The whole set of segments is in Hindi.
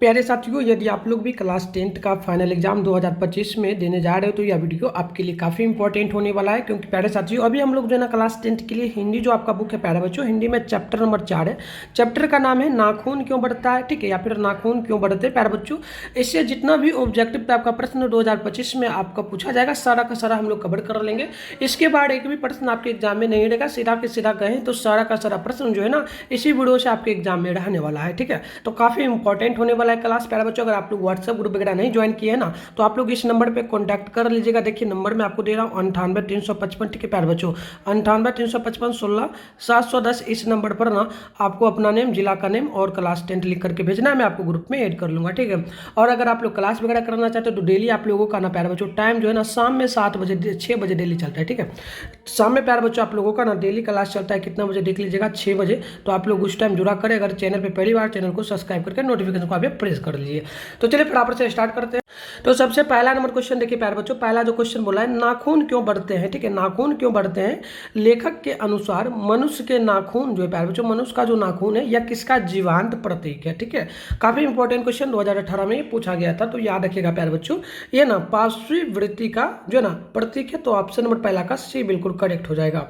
प्यारे साथियों, यदि आप लोग भी क्लास 10th का फाइनल एग्जाम 2025 में देने जा रहे हो तो यह वीडियो आपके लिए काफ़ी इंपॉर्टेंट होने वाला है। क्योंकि प्यारे साथियों, अभी हम लोग जो है ना क्लास 10th के लिए हिंदी जो आपका बुक है प्यारे बच्चों, हिंदी में चैप्टर नंबर 4 है। चैप्टर का नाम है नाखून क्यों बढ़ता है, ठीक है, या फिर नाखून क्यों बढ़ते हैं प्यारे बच्चों। इससे जितना भी ऑब्जेक्टिव टाइप का प्रश्न 2025 में आपका पूछा जाएगा सारा का सारा हम लोग कवर कर लेंगे। इसके बाद एक भी प्रश्न आपके एग्जाम में नहीं रहेगा, सीधा के सीधा कहें तो सारा का सारा प्रश्न जो है ना इसी वीडियो से आपके एग्जाम में रहने वाला है, ठीक है। तो काफ़ी इंपॉर्टेंट होने वाला है क्लास प्यारे बच्चों। अगर आप लोग व्हाट्सएप ग्रुप वगैरह नहीं ज्वाइन किए हैं ना तो आप लोग इस नंबर पे कांटेक्ट कर लीजिएगा। देखिए नंबर मैं आपको दे रहा हूँ 98 355, ठीक है प्यारे बच्चों, 98 355 16 710। इस नंबर पर ना आपको अपना नेम, जिला का नेम और क्लास 10 लिख करके भेजना है, मैं आपको ग्रुप में ऐड कर लूँगा, ठीक है। और अगर आप लोग क्लास वगैरह करना चाहते हो तो डेली आप लोगों का ना प्यारे बच्चों टाइम जो है ना शाम में 7 बजे 6 बजे डेली चलता है, ठीक है। शाम में प्यारे बच्चों आप लोगों का ना डेली क्लास चलता है, कितना बजे देख लीजिएगा, 6 बजे। तो आप लोग उस टाइम जुड़ा करें। अगर चैनल पे पहली बार, चैनल को सब्सक्राइब करके नोटिफिकेशन को आप प्रेस कर लीजिए। तो चलिए फटाफट से स्टार्ट करते हैं। तो सबसे पहला नंबर क्वेश्चन देखिए प्यारे बच्चों, पहला जो क्वेश्चन बोला है नाखून क्यों बढ़ते हैं, ठीक है, नाखून क्यों बढ़ते हैं। लेखक के अनुसार मनुष्य के नाखून जो है प्यारे बच्चों, मनुष्य का जो नाखून है यह किसका जीवांत प्रतीक है, ठीक है। काफी इंपॉर्टेंट क्वेश्चन 2018 में ये पूछा गया था, तो याद रखिएगा प्यारे बच्चों। ये ना पार्श्व वृत्ति का जो है ना प्रतीक है, तो ऑप्शन नंबर पहला का सी बिल्कुल करेक्ट हो जाएगा।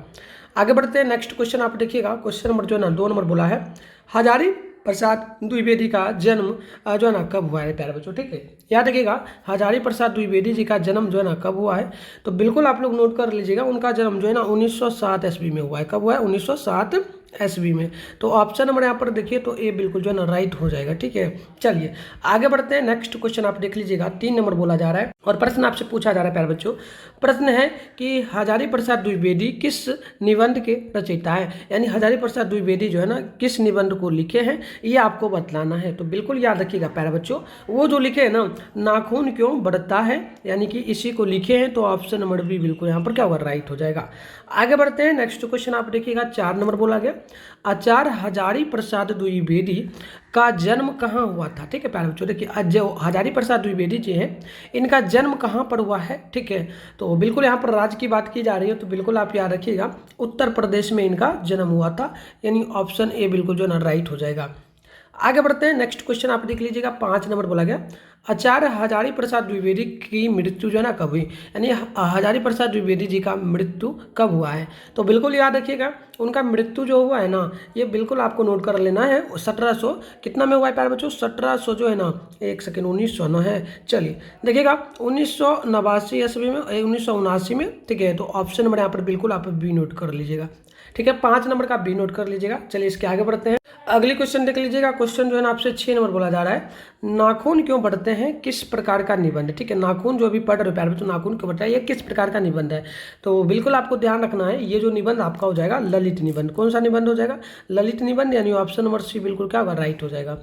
आगे बढ़ते हैं, नेक्स्ट क्वेश्चन आप देखिएगा। क्वेश्चन नंबर जो है ना 2 नंबर बोला है हजारी प्रसाद द्विवेदी का जन्म जो है ना कब हुआ है प्यारे बच्चों, ठीक है। याद रखिएगा हजारी प्रसाद द्विवेदी जी का जन्म जो है ना कब हुआ है, तो बिल्कुल आप लोग नोट कर लीजिएगा। उनका जन्म जो है ना 1907 ईस्वी में हुआ है। कब हुआ है? 1907 ईस्वी में। तो ऑप्शन नंबर यहाँ पर देखिए तो ए बिल्कुल जो है ना राइट हो जाएगा, ठीक है। चलिए आगे बढ़ते हैं, नेक्स्ट क्वेश्चन आप देख लीजिएगा। 3 नंबर बोला जा रहा है और प्रश्न आपसे पूछा जा रहा है प्यारे बच्चों। प्रश्न है कि हजारी प्रसाद द्विवेदी किस निबंध के रचयिता है, यानी हजारी प्रसाद द्विवेदी जो है ना किस निबंध को लिखे हैं ये आपको बतलाना है। तो बिल्कुल याद रखिएगा प्यारे बच्चों, वो जो लिखे हैं ना नाखून क्यों बढ़ता है, यानी कि इसी को लिखे हैं। तो ऑप्शन नंबर बी बिल्कुल यहाँ पर क्या होगा, राइट हो जाएगा। आगे बढ़ते हैं, नेक्स्ट क्वेश्चन आप देखिएगा। 4 नंबर बोला गया आचार्य हजारी प्रसाद द्विवेदी का जन्म कहाँ हुआ था, ठीक है प्यारे बच्चों। देखिए जो हजारी प्रसाद द्विवेदी जी हैं इनका जन्म कहाँ पर हुआ है, ठीक है। तो बिल्कुल यहाँ पर राज्य की बात की जा रही है, तो बिल्कुल आप याद रखिएगा उत्तर प्रदेश में इनका जन्म हुआ था, यानी ऑप्शन ए बिल्कुल जो ना राइट हो जाएगा। आगे बढ़ते हैं, नेक्स्ट क्वेश्चन आप देख लीजिएगा। 5 नंबर बोला गया आचार्य हजारी प्रसाद द्विवेदी की मृत्यु जो है ना कब हुई, यानी हजारी प्रसाद द्विवेदी जी का मृत्यु कब हुआ है। तो बिल्कुल याद रखिएगा उनका मृत्यु जो हुआ है ना ये बिल्कुल आपको नोट कर लेना है। 1700 कितना में हुआ है प्यारे बच्चों, 1700 जो है ना, एक सेकेंड, 1909 है। चलिए देखिएगा 1989 ईस्वी में, 1979 में, ठीक है। तो ऑप्शन नंबर यहाँ पर बिल्कुल आप बी नोट कर लीजिएगा, ठीक है। 5 नंबर का बी नोट कर लीजिएगा। चलिए इसके आगे बढ़ते हैं। अगली क्वेश्चन देख लीजिएगा। क्वेश्चन जो है ना आपसे 6 नंबर बोला जा रहा है नाखून क्यों बढ़ते हैं किस प्रकार का निबंध, ठीक है। नाखून जो अभी पढ़ रहे हो प्यारे बच्चों, नाखून क्यों बढ़ता है ये किस प्रकार का निबंध है। तो बिल्कुल आपको ध्यान रखना है, ये जो निबंध आपका हो जाएगा ललित निबंध। कौन सा निबंध हो जाएगा, ललित निबंध, यानी ऑप्शन नंबर सी बिल्कुल क्या होगा, राइट हो जाएगा।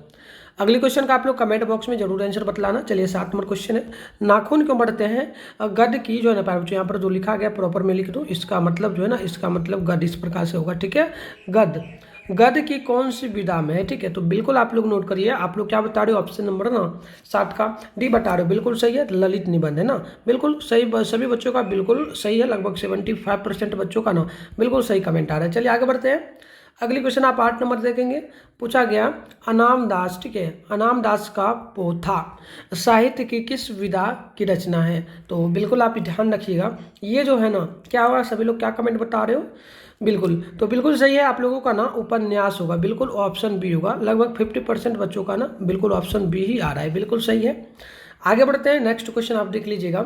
अगली क्वेश्चन का आप लोग कमेंट बॉक्स में जरूर आंसर बतलाना। चलिए 7 नंबर क्वेश्चन है नाखून क्यों बढ़ते हैं गद की जो है ना प्यारे बच्चों, यहाँ पर जो लिखा गया प्रॉपर में लिख दो। इसका मतलब जो है ना, इसका मतलब गद इस प्रकार से होगा, ठीक है। गद गद की कौन सी विधा में है, ठीक है। तो बिल्कुल आप लोग नोट करिए। आप लोग क्या बता रहे हो, ऑप्शन नंबर ना 7 का डी बता रहे हो, बिल्कुल सही है। ललित निबंध है ना, बिल्कुल सही, सभी बच्चों का बिल्कुल सही है। लगभग 75% बच्चों का ना बिल्कुल सही कमेंट आ रहा है। चलिए आगे बढ़ते हैं। अगली क्वेश्चन आप 8 नंबर देखेंगे। पूछा गया अनाम दास, ठीक है, अनाम दास का पोथा साहित्य की किस विधा की रचना है। तो बिल्कुल आप ध्यान रखिएगा, ये जो है ना क्या होगा, सभी लोग क्या कमेंट बता रहे हो, बिल्कुल, तो बिल्कुल सही है। आप लोगों का ना उपन्यास होगा, बिल्कुल ऑप्शन बी होगा। लगभग 50% बच्चों का ना बिल्कुल ऑप्शन बी ही आ रहा है, बिल्कुल सही है। आगे बढ़ते हैं, नेक्स्ट क्वेश्चन आप देख लीजिएगा।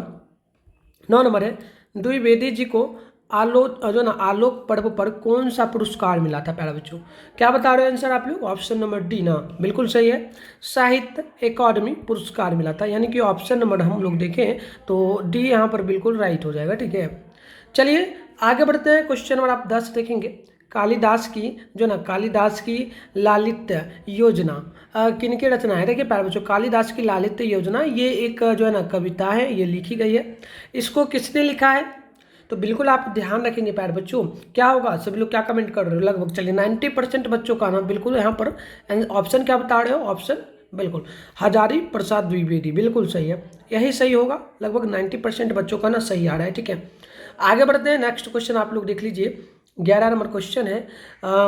9 नंबर है द्विवेदी जी को आलोक जो ना आलोक पर्व पर कौन सा पुरस्कार मिला था प्यारे बच्चों। क्या बता रहे हो आंसर आप लोग, ऑप्शन नंबर डी ना बिल्कुल सही है, साहित्य अकादमी पुरस्कार मिला था। यानी कि ऑप्शन नंबर हम लोग देखें तो डी यहाँ पर बिल्कुल राइट हो जाएगा, ठीक है। चलिए आगे बढ़ते हैं। क्वेश्चन नंबर आप 10 देखेंगे। कालिदास की जो ना कालिदास की लालित्य योजना किनके रचना है। देखिए प्यारे बच्चों कालिदास की लालित्य योजना ये एक जो है ना कविता है, ये लिखी गई है। इसको किसने लिखा है, तो बिल्कुल आप ध्यान रखेंगे प्यारे बच्चों। क्या होगा, सभी लोग क्या कमेंट कर रहे हो, लगभग चलिए 90% बच्चों का ना बिल्कुल यहाँ पर ऑप्शन क्या बता रहे हो, ऑप्शन बिल्कुल हजारी प्रसाद द्विवेदी, बिल्कुल सही है, यही सही होगा। लगभग 90% बच्चों का ना सही आ रहा है, ठीक है। आगे बढ़ते हैं, नेक्स्ट क्वेश्चन आप लोग देख लीजिए। 11 नंबर क्वेश्चन है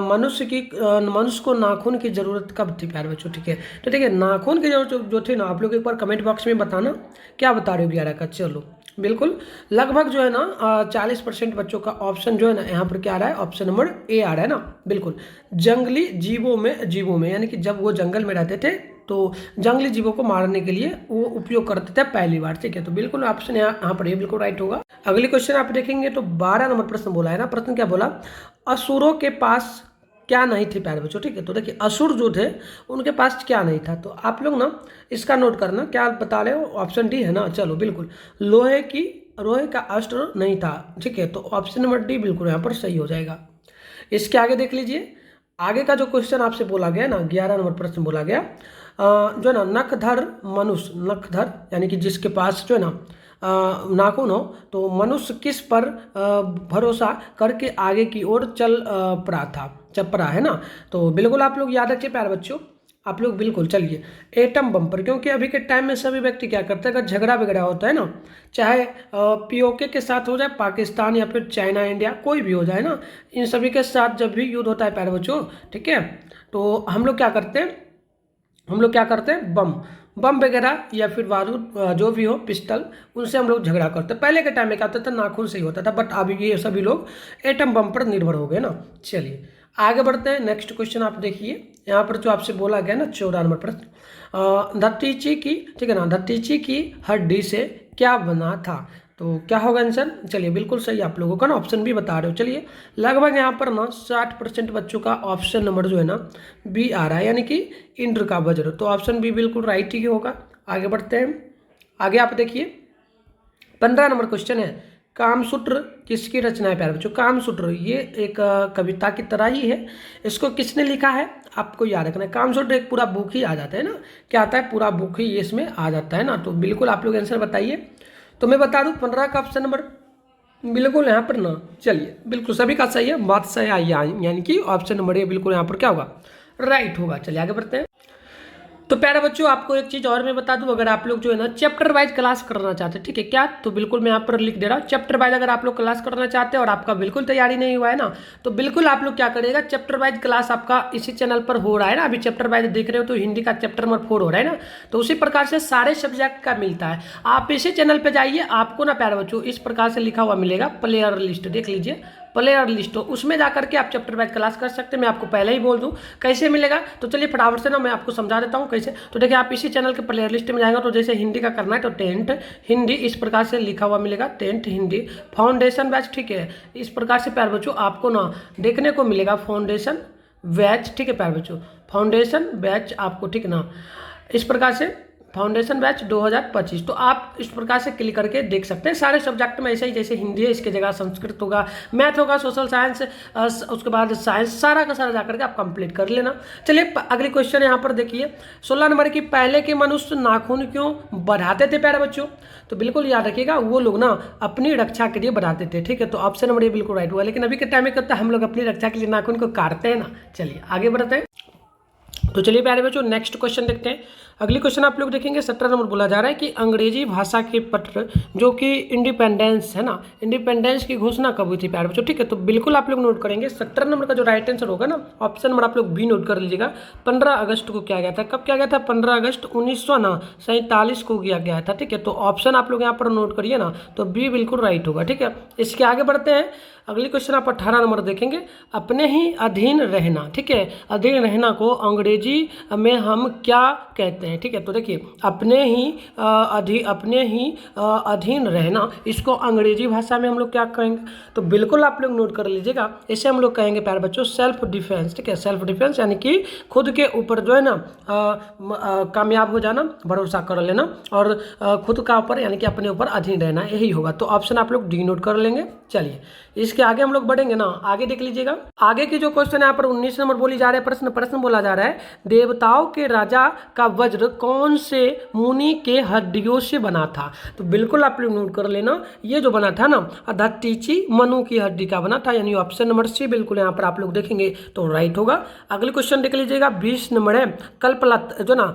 मनुष्य को नाखून की ज़रूरत कब थी प्यारे बच्चों, ठीक है। तो ठीक है, नाखून की जरूरत जो थी ना, आप लोग एक बार कमेंट बॉक्स में बताना क्या बता रहे हो 11 का। चलो बिल्कुल लगभग जो है ना 40% बच्चों का ऑप्शन जो है ना यहाँ पर क्या आ रहा है, ऑप्शन नंबर ए आ रहा है ना। बिल्कुल जंगली जीवों में यानी कि जब वो जंगल में रहते थे तो जंगली जीवों को मारने के लिए वो उपयोग करते थे पहली बार, ठीक है। तो बिल्कुल ऑप्शन यहाँ पर ये बिल्कुल राइट होगा। अगली क्वेश्चन आप देखेंगे तो 12 नंबर प्रश्न बोला है ना। प्रश्न क्या बोला, असुरों के पास क्या नहीं थी प्यारे बच्चों, ठीक है। तो देखिए असुर जो थे उनके पास क्या नहीं था, तो आप लोग ना इसका नोट करना क्या बता रहे हो, ऑप्शन डी है ना। चलो बिल्कुल लोहे का अस्त्र नहीं था, ठीक है। तो ऑप्शन नंबर डी बिल्कुल यहाँ पर सही हो जाएगा। इसके आगे देख लीजिए, आगे का जो क्वेश्चन आपसे बोला गया ना 11 नंबर प्रश्न बोला गया जो है ना नखधर यानी कि जिसके पास जो है ना नाखून हो, तो मनुष्य किस पर भरोसा करके आगे की ओर चल पड़ा है ना। तो बिल्कुल आप लोग याद रखिए प्यारे बच्चों, आप लोग बिल्कुल चलिए एटम बम पर, क्योंकि अभी के टाइम में सभी व्यक्ति क्या करते हैं, अगर झगड़ा वगड़ा होता है ना, चाहे पीओके के साथ हो जाए, पाकिस्तान या फिर चाइना इंडिया कोई भी हो जाए ना, इन सभी के साथ जब भी युद्ध होता है प्यारे बच्चों, ठीक है, तो हम लोग क्या करते हैं बम वगैरह या फिर बारूद जो भी हो पिस्टल, उनसे हम लोग झगड़ा करते हैं। पहले के टाइम में क्या होता था, नाखून से ही होता था, बट अभी ये सभी लोग एटम बम पर निर्भर हो गए ना। चलिए आगे बढ़ते हैं, नेक्स्ट क्वेश्चन आप देखिए, यहाँ पर जो आपसे बोला गया ना 14 नंबर प्रश्न, धत्तीची की, ठीक है ना, धत्तीची की हड्डी से क्या बना था, तो क्या होगा आंसर। चलिए बिल्कुल सही आप लोगों का ना ऑप्शन भी बता रहे हो। चलिए लगभग यहाँ पर ना 60% बच्चों का ऑप्शन नंबर जो है ना बी आ रहा है, यानी कि इंद्र का वज्र, तो ऑप्शन बी बिल्कुल राइट ही होगा। आगे बढ़ते हैं, आगे आप देखिए 15 नंबर क्वेश्चन है, कामसूत्र किसकी रचना है प्यारे बच्चों। कामसूत्र ये एक कविता की तरह ही है, इसको किसने लिखा है आपको याद रखना है। कामसूत्र एक पूरा बुक ही आ जाता है ना, क्या आता है, पूरा बुक ही इसमें आ जाता है ना। तो बिल्कुल आप लोग आंसर बताइए। तो मैं बता दूं 15 का ऑप्शन नंबर बिल्कुल यहाँ पर ना, चलिए बिल्कुल सभी का सही है, बात सही आई, यानी कि ऑप्शन नंबर ये बिल्कुल यहाँ पर क्या होगा, राइट होगा। चलिए आगे बढ़ते हैं। तो प्यारे बच्चों आपको एक चीज़ और मैं बता दूं, अगर आप लोग जो है ना चैप्टर वाइज क्लास करना चाहते हैं, ठीक है क्या, तो बिल्कुल मैं यहाँ पर लिख दे रहा हूँ, चैप्टर वाइज अगर आप लोग क्लास करना चाहते हैं और आपका बिल्कुल तैयारी नहीं हुआ है ना, तो बिल्कुल आप लोग क्या करेगा, चैप्टर वाइज क्लास आपका इसी चैनल पर हो रहा है ना। अभी चैप्टर वाइज देख रहे हो तो हिंदी का चैप्टर नंबर 4 हो रहा है ना, तो उसी प्रकार से सारे सब्जेक्ट का मिलता है। आप इसी चैनल पर जाइए, आपको ना प्यारे बच्चों इस प्रकार से लिखा हुआ मिलेगा प्लेयर लिस्ट, देख लीजिए प्लेयर लिस्ट हो, उसमें जाकर के आप चैप्टर वाइज क्लास कर सकते हैं। मैं आपको पहले ही बोल दूं कैसे मिलेगा, तो चलिए फटाफट से ना मैं आपको समझा देता हूं कैसे। तो देखिए आप इसी चैनल के प्लेयर लिस्ट में जाएंगे तो जैसे हिंदी का करना है तो 10th हिंदी इस प्रकार से लिखा हुआ मिलेगा, 10th हिंदी फाउंडेशन बैच, ठीक है। इस प्रकार से प्यारे बच्चों आपको ना देखने को मिलेगा फाउंडेशन बैच, ठीक है प्यारे बच्चों, फाउंडेशन बैच आपको, ठीक ना, इस प्रकार से फाउंडेशन बैच 2025। तो आप इस प्रकार से क्लिक करके देख सकते हैं सारे सब्जेक्ट में ऐसे ही, जैसे हिंदी है इसके जगह संस्कृत होगा, मैथ होगा, सोशल साइंस, उसके बाद साइंस, सारा का सारा जाकर के आप कंप्लीट कर लेना। चलिए अगली क्वेश्चन यहाँ पर देखिए 16 नंबर की, पहले के मनुष्य नाखून क्यों बढ़ाते थे प्यारे बच्चों, तो बिल्कुल याद रखिएगा वो लोग ना अपनी रक्षा के लिए बढ़ाते थे, ठीक है। तो ऑप्शन नंबर ये बिल्कुल राइट हुआ, लेकिन अभी के टाइम में करता है हम लोग अपनी रक्षा के लिए नाखून को काटते हैं ना। चलिए आगे बढ़ते हैं। तो चलिए प्यारे बच्चों नेक्स्ट क्वेश्चन देखते हैं। अगली क्वेश्चन आप लोग देखेंगे 17 नंबर बोला जा रहा है कि अंग्रेजी भाषा के पत्र जो कि इंडिपेंडेंस है ना, इंडिपेंडेंस की घोषणा कब हुई थी प्यारे बच्चों, ठीक है। तो बिल्कुल आप लोग नोट करेंगे 17 नंबर का जो राइट आंसर होगा ना, ऑप्शन नंबर आप लोग बी नोट कर लीजिएगा। 15 अगस्त को किया गया था, कब किया गया था, 15 अगस्त 1947 को किया गया था, ठीक है। तो ऑप्शन आप लोग यहाँ पर नोट करिए ना, तो बी बिल्कुल राइट होगा, ठीक है। इसके आगे बढ़ते हैं, अगली क्वेश्चन आप 18 नंबर देखेंगे, अपने ही अधीन रहना, ठीक है। अधीन रहना को अंग्रेजी में हम क्या कहते हैं, ठीक है। तो देखिए अपने ही अधीन रहना, इसको अंग्रेजी भाषा में हम लोग क्या कहेंगे, तो बिल्कुल आप लोग नोट कर लीजिएगा, इसे हम लोग कहेंगे प्यारे बच्चों सेल्फ डिफेंस, ठीक है। सेल्फ डिफेंस यानी कि खुद के ऊपर जो है ना कामयाब हो जाना, भरोसा कर लेना, और खुद का ऊपर यानी कि अपने ऊपर अधीन रहना, यही होगा। तो ऑप्शन आप लोग डी नोट कर लेंगे। चलिए इसके आगे हम लोग बढ़ेंगे ना, आगे देख लीजिएगा, आगे की जो क्वेश्चन है यहाँ पर 19 नंबर बोली जा रहे हैं, प्रश्न बोला जा रहा है, देवताओं के राजा का वज्र कौन से मुनि के हड्डियों से बना था, तो बिल्कुल आप लोग नोट कर लेना, ये जो बना था ना दत्तीची मनु की हड्डी का बना था, यानी ऑप्शन नंबर सी बिल्कुल यहाँ पर आप लोग देखेंगे तो राइट होगा। अगले क्वेश्चन देख लीजिएगा 20 नंबर है, कल्पलता जो ना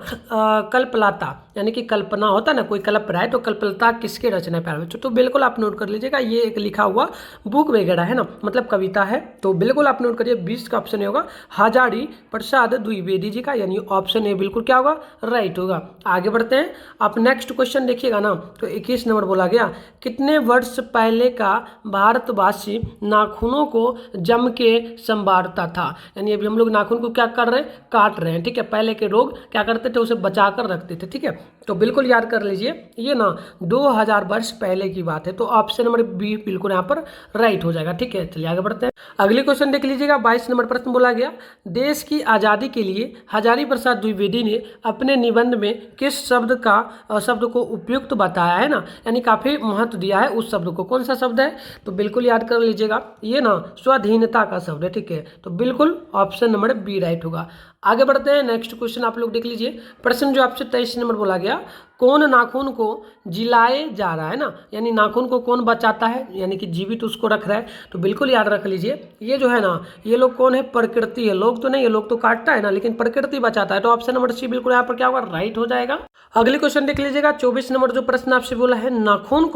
कल्पलता यानी कि कल्पना होता है ना, कोई कल्प रहा है तो कल्पलता किसके रचना है प्यारे बच्चों, तो बिल्कुल आप नोट कर लीजिएगा, ये एक लिखा हुआ बुक वगैरह वगैरह है ना, मतलब कविता है। तो बिल्कुल आप नोट करिए 20 का ऑप्शन होगा हजारी प्रसाद द्विवेदी जी का, यानी ऑप्शन ए बिल्कुल क्या होगा, राइट होगा। आगे बढ़ते हैं। आप नेक्स्ट क्वेश्चन देखिएगा ना, तो 21 नंबर बोला गया, कितने वर्ष पहले का भारतवासी नाखूनों को जम के संवारता था। यानी अभी हम लोग नाखून को क्या कर रहे हैं, काट रहे हैं, ठीक है। पहले के लोग क्या करते थे, उसे बचा कर रखते थे, ठीक है। तो बिल्कुल याद कर लीजिए, ये ना 2000 वर्ष पहले की बात है। तो ऑप्शन नंबर बी बिल्कुल यहाँ पर राइट हो जाएगा, ठीक है। चलिए आगे बढ़ते हैं। अगली क्वेश्चन देख लीजिएगा, 22 नंबर प्रश्न बोला गया, देश की आज़ादी के लिए हजारी प्रसाद द्विवेदी ने अपने निबंध में किस शब्द को उपयुक्त बताया है ना, यानी काफी महत्व दिया है उस शब्द को। कौन सा शब्द है, तो बिल्कुल याद कर लीजिएगा, ये ना स्वाधीनता का शब्द है, ठीक है। तो बिल्कुल ऑप्शन नंबर बी राइट होगा। आगे बढ़ते हैं। नेक्स्ट क्वेश्चन आप लोग देख लीजिए, प्रश्न जो आपसे 23 नंबर बोला गया, कौन नाखून को जिलाए जा रहा है ना, यानी नाखून को कौन बचाता है, यानी कि जीवित उसको रख रहा है। तो बिल्कुल याद रख लीजिए, ये जो है ना, ये लोग कौन है, प्रकृति है, लोग तो नहीं है, लोग तो काटता है ना, लेकिन प्रकृति बचाता है। तो ऑप्शन नंबर सी बिल्कुल यहाँ पर क्या होगा, राइट हो जाएगा। अगली क्वेश्चन देख लीजिएगा, 24 नंबर जो प्रश्न आपसे बोला है, नाखून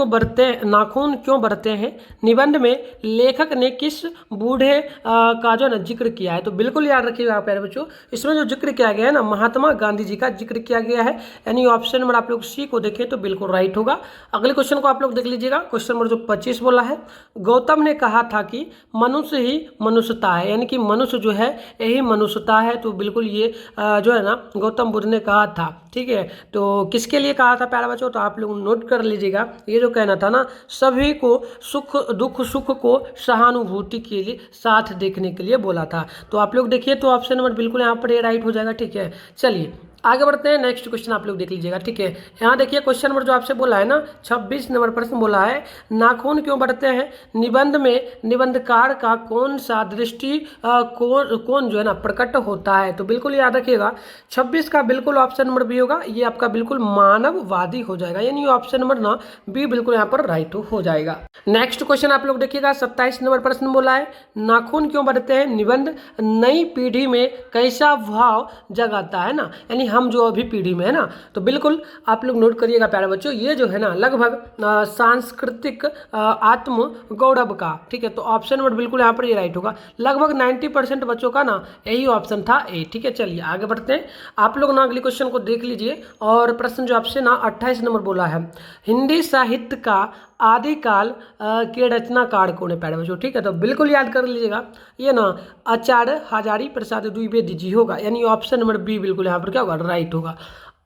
क्यों बरते हैं, निबंध में लेखक ने किस बूढ़े का जो है ना जिक्र किया है। तो बिल्कुल याद रखिएगा प्यारे बच्चों, इसमें जो जिक्र किया गया है ना, महात्मा गांधी जी का जिक्र किया गया है, यानी ऑप्शन नंबर आप लोग सी को देखें तो बिल्कुल राइट होगा। अगले क्वेश्चन को आप लोग देख लीजिएगा, क्वेश्चन नंबर जो 25 बोला है, गौतम ने कहा था कि मनुष्य ही मनुष्यता है, यानी कि मनुष्य जो है यही मनुष्यता है। तो बिल्कुल ये जो है ना गौतम बुद्ध ने कहा था, ठीक है। तो किसके लिए कहा था प्यारे बच्चों, तो आप लोग नोट कर लीजिएगा, ये जो कहना था ना, सभी को सुख को सहानुभूति के लिए साथ देखने के लिए बोला था। तो आप लोग देखिए, तो ऑप्शन नंबर बिल्कुल यहाँ पर ये राइट हो जाएगा, ठीक है। चलिए आगे बढ़ते हैं। नेक्स्ट क्वेश्चन आप लोग देख लीजिएगा, ठीक है। यहाँ देखिए क्वेश्चन नंबर जो आपसे बोला है ना, 26 नंबर प्रश्न बोला है, नाखून क्यों बढ़ते हैं, निबंध में निबंधकार का कौन सा दृष्टि कौन जो है ना प्रकट होता है। तो बिल्कुल याद रखिएगा, 26 का बिल्कुल ऑप्शन नंबर बी होगा, ये आपका बिल्कुल मानववादी हो जाएगा, यानी ऑप्शन नंबर ना बी बिल्कुल यहाँ पर राइट हो जाएगा। नेक्स्ट क्वेश्चन आप लोग देखिएगा, 27 नंबर प्रश्न बोला है, नाखून क्यों बढ़ते हैं, निबंध नई पीढ़ी में कैसा भाव जगाता है ना, यानी हम जो अभी पीढ़ी में है ना। तो बिल्कुल आप लोग नोट करिएगा प्यारे बच्चों, ये जो है ना लगभग सांस्कृतिक आत्म गौरव का, ठीक है। तो ऑप्शन नंबर बिल्कुल यहाँ पर ये राइट होगा, लगभग 90% बच्चों का ना यही ऑप्शन था ए, ठीक है। चलिए आगे बढ़ते हैं। आप लोग ना अगले क्वेश्चन को देख लीजिए, और प्रश्न जो आपसे ना 28 नंबर बोला है, हिंदी साहित्य का आदिकाल के रचनाकार कौन है प्यारे बच्चों, ठीक है। तो बिल्कुल याद कर लीजिएगा, ये ना आचार्य हजारी प्रसाद द्विवेदी जी होगा, यानी ऑप्शन नंबर बी बिल्कुल यहाँ पर क्या होगा, राइट होगा।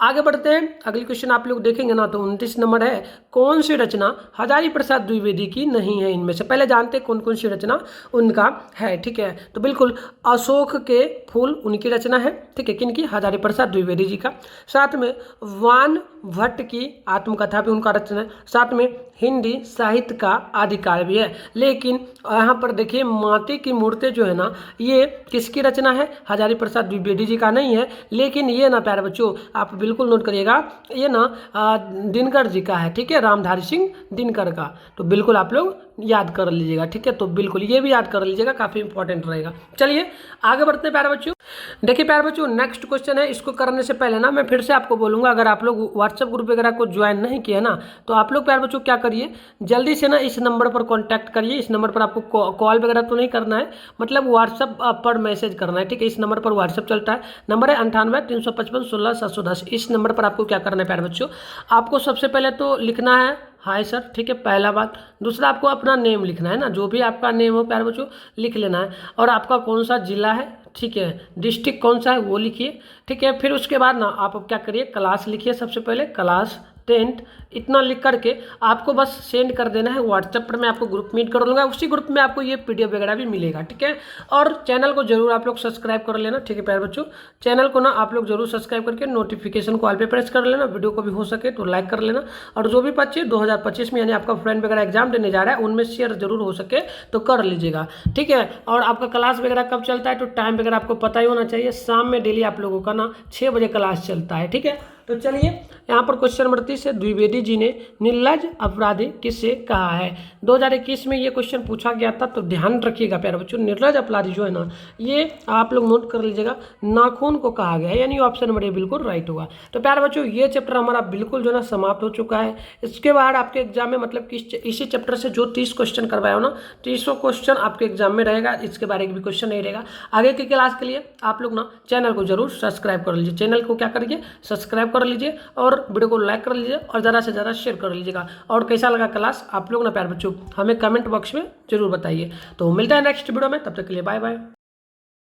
आगे बढ़ते हैं। अगली क्वेश्चन आप लोग देखेंगे ना, तो 29 नंबर है, कौन सी रचना हजारी प्रसाद द्विवेदी की नहीं है इनमें से। पहले जानते हैं कौन कौन सी रचना उनका है, ठीक है। तो बिल्कुल अशोक के फूल उनकी रचना है, ठीक है, किनकी, हजारी प्रसाद द्विवेदी जी का। साथ में वान भट्ट की आत्मकथा भी उनका रचना है। साथ में हिंदी साहित्य का आदिकाल भी है। लेकिन यहाँ पर देखिए माटी की मूर्ति जो है ना, ये किसकी रचना है, हजारी प्रसाद द्विवेदी जी का नहीं है। लेकिन ये ना प्यारे बच्चों आप बिल्कुल नोट करिएगा, ये ना दिनकर जी का है, ठीक है, रामधारी सिंह दिनकर का। तो बिल्कुल आप लोग याद कर लीजिएगा, ठीक है। तो बिल्कुल ये भी याद कर लीजिएगा, काफी इंपॉर्टेंट रहेगा। चलिए आगे बढ़ते हैं प्यारे बच्चों। देखिए प्यारे बच्चों, नेक्स्ट क्वेश्चन है, इसको करने से पहले ना मैं फिर से आपको बोलूंगा, अगर आप लोग व्हाट्सएप ग्रुप वगैरह को ज्वाइन नहीं किया ना, तो आप लोग प्यारे बच्चों क्या करिए, जल्दी से ना इस नंबर पर कॉन्टैक्ट करिए। इस नंबर पर आपको कॉल वगैरह तो नहीं करना है, मतलब व्हाट्सएप पर मैसेज करना है, ठीक है। इस नंबर पर व्हाट्सएप चलता है, नंबर है 98 355 16 710। इस नंबर पर आपको क्या करना है प्यारे बच्चों, आपको सबसे पहले तो लिखना है हाय सर, ठीक है, पहला बात। दूसरा आपको अपना नेम लिखना है ना, जो भी आपका नेम हो प्यारे बच्चों लिख लेना है, और आपका कौन सा जिला है, ठीक है, डिस्ट्रिक्ट कौन सा है वो लिखिए, ठीक है। फिर उसके बाद ना आप क्या करिए, क्लास लिखिए, सबसे पहले क्लास 10 इतना लिख करके आपको बस सेंड कर देना है व्हाट्सएप पर। मैं आपको ग्रुप मीट कर लूँगा, उसी ग्रुप में आपको ये पीडीएफ वगैरह भी मिलेगा, ठीक है। और चैनल को जरूर आप लोग सब्सक्राइब कर लेना, ठीक है प्यारे बच्चों। चैनल को ना आप लोग जरूर सब्सक्राइब करके नोटिफिकेशन को ऑल पे प्रेस कर लेना, वीडियो को भी हो सके तो लाइक कर लेना। और जो भी बच्चे 2025 में यानी आपका फ्रेंड वगैरह एग्जाम देने जा रहा है, उनमें शेयर जरूर हो सके तो कर लीजिएगा, ठीक है। और आपका क्लास वगैरह कब चलता है, तो टाइम वगैरह आपको पता ही होना चाहिए, शाम में डेली आप लोगों का ना 6 बजे क्लास चलता है, ठीक है। तो चलिए यहाँ पर क्वेश्चन नंबर 30 है, द्विवेदी जी ने निर्लज अपराधी किसे कहा है। 2021 में ये क्वेश्चन पूछा गया था, तो ध्यान रखिएगा प्यारे बच्चों, निर्लज अपराधी जो है ना, ये आप लोग नोट कर लीजिएगा, नाखून को कहा गया है, यानी ऑप्शन नंबर ए बिल्कुल राइट होगा। तो प्यारे बच्चों ये चैप्टर हमारा बिल्कुल जो है ना समाप्त हो चुका है। इसके बाद आपके एग्जाम में मतलब कि इसी चैप्टर से जो 30 क्वेश्चन करवाया हो ना, 30 क्वेश्चन आपके एग्जाम में रहेगा, इसके बारे में भी क्वेश्चन नहीं रहेगा। आगे की क्लास के लिए आप लोग ना चैनल को जरूर सब्सक्राइब कर लीजिए, चैनल को क्या करिए, सब्सक्राइब कर लीजिए और वीडियो को लाइक कर लीजिए और ज़्यादा से ज़्यादा शेयर कर लीजिएगा। और कैसा लगा क्लास आप लोग ना प्यारे बच्चों हमें कमेंट बॉक्स में जरूर बताइए। तो मिलता है नेक्स्ट वीडियो में, तब तक के लिए बाय बाय।